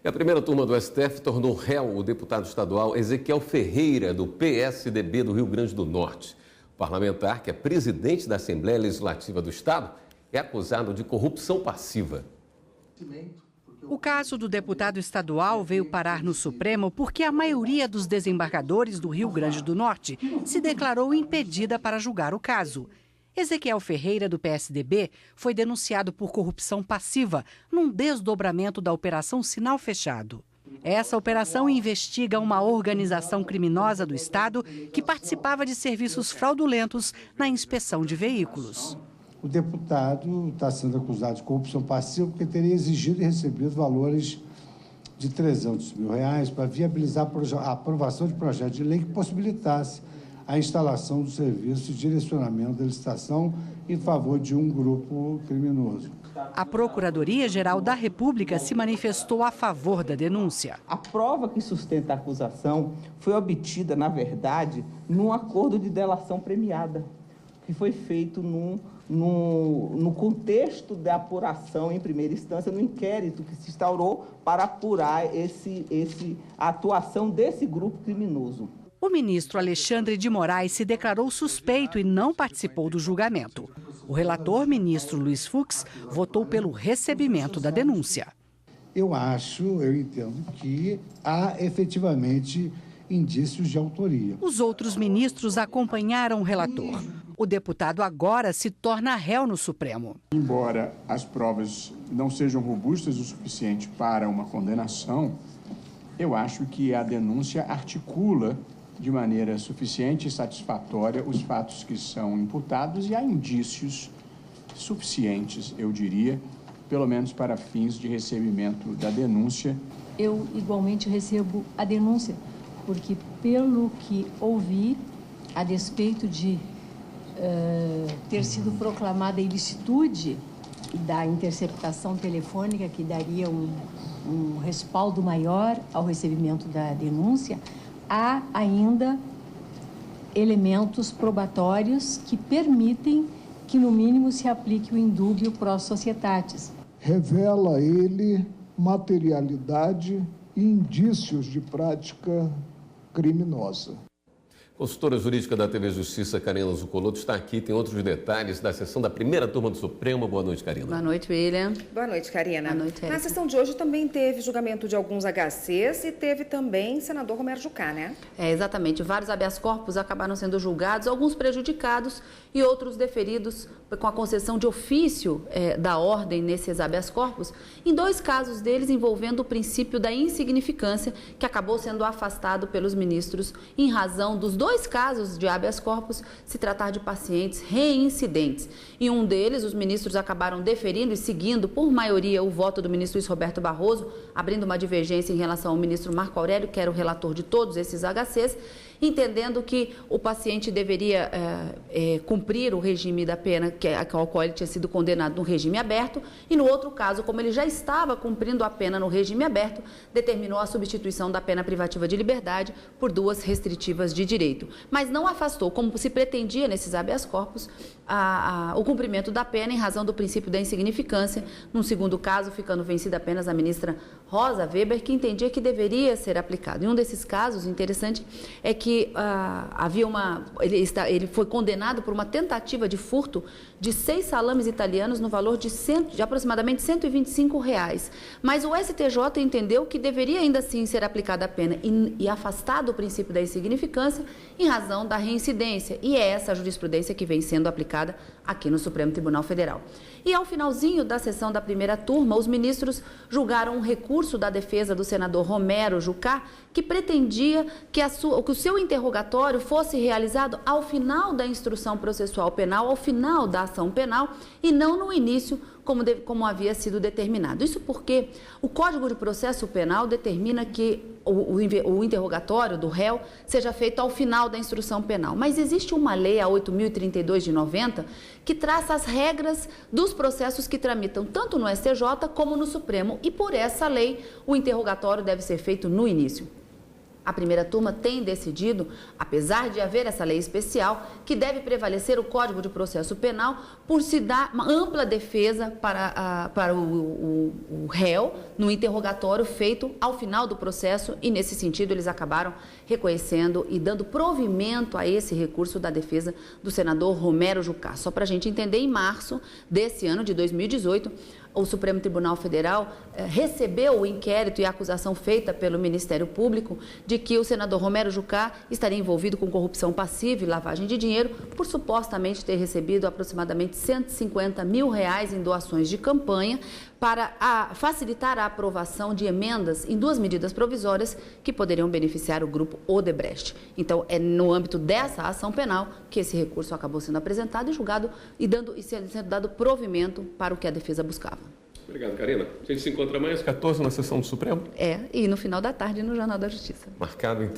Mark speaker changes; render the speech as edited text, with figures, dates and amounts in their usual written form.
Speaker 1: A primeira turma do STF tornou réu o deputado estadual Ezequiel Ferreira, do PSDB do Rio Grande do Norte. O parlamentar, que é presidente da Assembleia Legislativa do Estado, é acusado de corrupção passiva.
Speaker 2: O caso do deputado estadual veio parar no Supremo porque a maioria dos desembargadores do Rio Grande do Norte se declarou impedida para julgar o caso. Ezequiel Ferreira, do PSDB, foi denunciado por corrupção passiva num desdobramento da Operação Sinal Fechado. Essa operação investiga uma organização criminosa do Estado que participava de serviços fraudulentos na inspeção de veículos.
Speaker 3: O deputado está sendo acusado de corrupção passiva porque teria exigido e recebido valores de R$300 mil para viabilizar a aprovação de projeto de lei que possibilitasse a instalação do serviço de direcionamento da licitação em favor de um grupo criminoso.
Speaker 2: A Procuradoria-Geral da República se manifestou a favor da denúncia.
Speaker 4: A prova que sustenta a acusação foi obtida, na verdade, num acordo de delação premiada, que foi feito no contexto da apuração em primeira instância, no inquérito que se instaurou para apurar a atuação desse grupo criminoso.
Speaker 2: O ministro Alexandre de Moraes se declarou suspeito e não participou do julgamento. O relator, ministro Luiz Fux, votou pelo recebimento da denúncia.
Speaker 3: Eu entendo que há efetivamente indícios de autoria.
Speaker 2: Os outros ministros acompanharam o relator. O deputado agora se torna réu no Supremo.
Speaker 5: Embora as provas não sejam robustas o suficiente para uma condenação, eu acho que a denúncia articula de maneira suficiente e satisfatória os fatos que são imputados e há indícios suficientes, eu diria, pelo menos para fins de recebimento da denúncia.
Speaker 6: Eu igualmente recebo a denúncia, porque pelo que ouvi, a despeito de ter sido proclamada a ilicitude da interceptação telefônica, que daria um respaldo maior ao recebimento da denúncia, há ainda elementos probatórios que permitem que, no mínimo, se aplique o indúbio pro societatis.
Speaker 7: Revela ele materialidade e indícios de prática criminosa.
Speaker 1: Consultora jurídica da TV Justiça, Karina Zucoloto, está aqui. Tem outros detalhes da sessão da primeira turma do Supremo. Boa noite, Karina.
Speaker 8: Boa noite, William.
Speaker 9: Boa noite, Karina.
Speaker 8: Boa noite,
Speaker 9: na sessão de hoje também teve julgamento de alguns HCs e teve também senador Romero Jucá, né?
Speaker 8: Exatamente. Vários habeas corpus acabaram sendo julgados, alguns prejudicados e outros deferidos com a concessão de ofício da ordem nesses habeas corpus, em 2 casos deles envolvendo o princípio da insignificância, que acabou sendo afastado pelos ministros em razão dos 2 casos de habeas corpus se tratar de pacientes reincidentes. Em um deles, os ministros acabaram deferindo e seguindo, por maioria, o voto do ministro Luiz Roberto Barroso, abrindo uma divergência em relação ao ministro Marco Aurélio, que era o relator de todos esses HCs, entendendo que o paciente deveria cumprir o regime da pena ao qual ele tinha sido condenado no regime aberto, e no outro caso, como ele já estava cumprindo a pena no regime aberto, determinou a substituição da pena privativa de liberdade por 2 restritivas de direito. Mas não afastou, como se pretendia nesses habeas corpus, o cumprimento da pena em razão do princípio da insignificância. Num segundo caso, ficando vencida apenas a ministra Rosa Weber, que entendia que deveria ser aplicado. Em um desses casos, interessante, é que ele foi condenado por uma tentativa de furto de 6 salames italianos no valor de aproximadamente R$125. Mas o STJ entendeu que deveria ainda assim ser aplicada a pena e afastado o princípio da insignificância em razão da reincidência. E é essa a jurisprudência que vem sendo aplicada aqui no Supremo Tribunal Federal. E ao finalzinho da sessão da primeira turma, os ministros julgaram um recurso da defesa do senador Romero Jucá, que pretendia que o seu interrogatório fosse realizado ao final da instrução processual penal, ao final da ação penal, e não no início, como havia sido determinado. Isso porque o Código de Processo Penal determina que o interrogatório do réu seja feito ao final da instrução penal. Mas existe uma lei, a 8.032 de 90, que traça as regras dos processos que tramitam tanto no STJ como no Supremo. E por essa lei, o interrogatório deve ser feito no início. A primeira turma tem decidido, apesar de haver essa lei especial, que deve prevalecer o Código de Processo Penal por se dar uma ampla defesa para o réu no interrogatório feito ao final do processo e, nesse sentido, eles acabaram reconhecendo e dando provimento a esse recurso da defesa do senador Romero Jucá. Só para a gente entender, em março desse ano de 2018, o Supremo Tribunal Federal recebeu o inquérito e a acusação feita pelo Ministério Público de que o senador Romero Jucá estaria envolvido com corrupção passiva e lavagem de dinheiro por supostamente ter recebido aproximadamente R$150 mil em doações de campanha para facilitar a aprovação de emendas em 2 medidas provisórias que poderiam beneficiar o grupo Odebrecht. Então, é no âmbito dessa ação penal que esse recurso acabou sendo apresentado e julgado e sendo dado provimento para o que a defesa buscava.
Speaker 1: Obrigado, Karina. A gente se encontra amanhã às 14 na sessão do Supremo?
Speaker 8: E no final da tarde no Jornal da Justiça.
Speaker 1: Marcado, então.